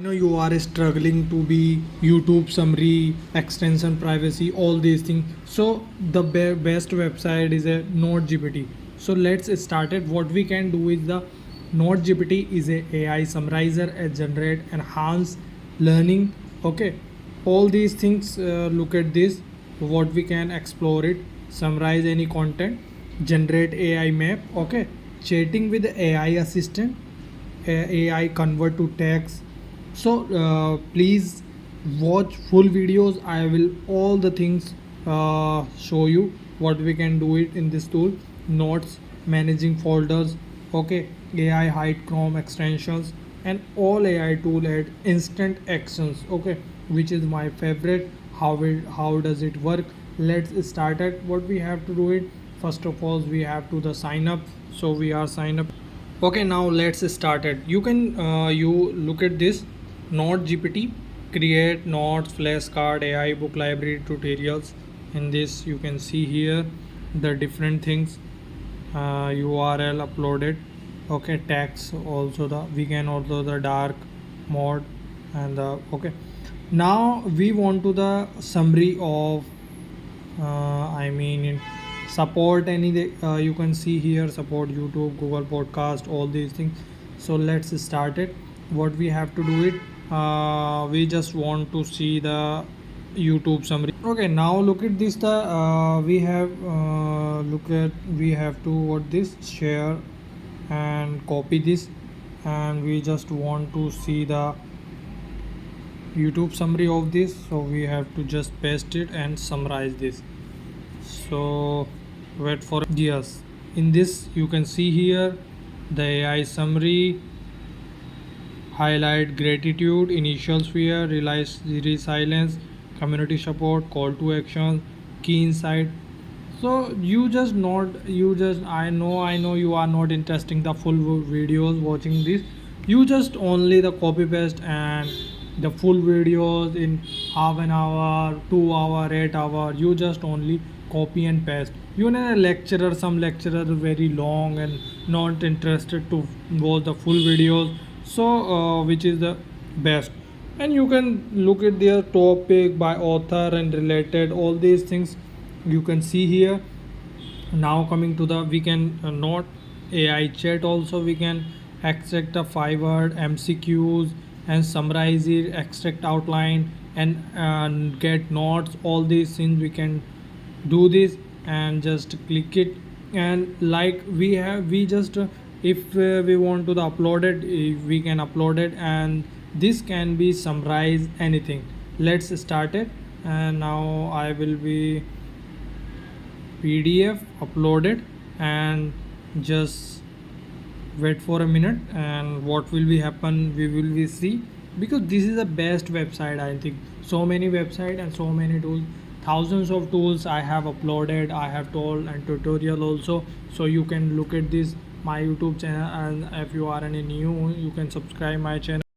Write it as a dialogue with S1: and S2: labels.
S1: I know you are struggling to be YouTube summary, extension privacy, all these things. So the best website is a NoteGPT. So let's start it. What we can do is the NoteGPT is a AI summarizer, a generate enhanced learning. Okay, all these things. Look at this. What we can explore it. Summarize any content. Generate AI map. Okay, chatting with the AI assistant. AI convert to text. So please watch full videos. I will all the things show you what we can do it in this tool. Notes, managing folders, okay, AI hide Chrome extensions, and all AI tool at instant actions, okay, which is my favorite. How does it work? Let's start it. What we have to do it, first of all we have to the sign up. So we are sign up. Okay, now let's start it. You can you look at this Node GPT, create notes, flashcard, AI book library tutorials. In this you can see here the different things, URL uploaded, okay, text also, the we can also the dark mode and the okay. Now we want to the summary of I mean in support any you can see here support YouTube, Google Podcast, all these things. So let's start it. What we have to do it, we just want to see the YouTube summary. Okay, now look at this, the we have look at we have to what this share and copy this, and we just want to see the YouTube summary of this. So we have to just paste it and summarize this. So wait for yes. In this you can see here the AI summary, highlight gratitude, initial sphere, resilience, community support, call to action, key insight. So you just not you just I know you are not interested the full videos watching this. You just only the copy paste and the full videos in half an hour, 2 hour, 8 hour. You just only copy and paste. You know a lecturer, some lecturer very long and not interested to watch the full videos. So which is the best, and you can look at their topic by author and related all these things you can see here. Now coming to the we can note AI chat also, we can extract the 5 word MCQs and summarize it, extract outline and get notes, all these things we can do this. And just click it, and like we just if we want to the upload it, we can upload it, and this can be summarize anything. Let's start it. And now I will be PDF uploaded, and just wait for a minute, and what will be happen we will be see, because this is the best website. I think so many website and so many tools, thousands of tools I have uploaded, I have told and tutorial also. So you can look at this my YouTube channel, and if you are any new you can subscribe my channel.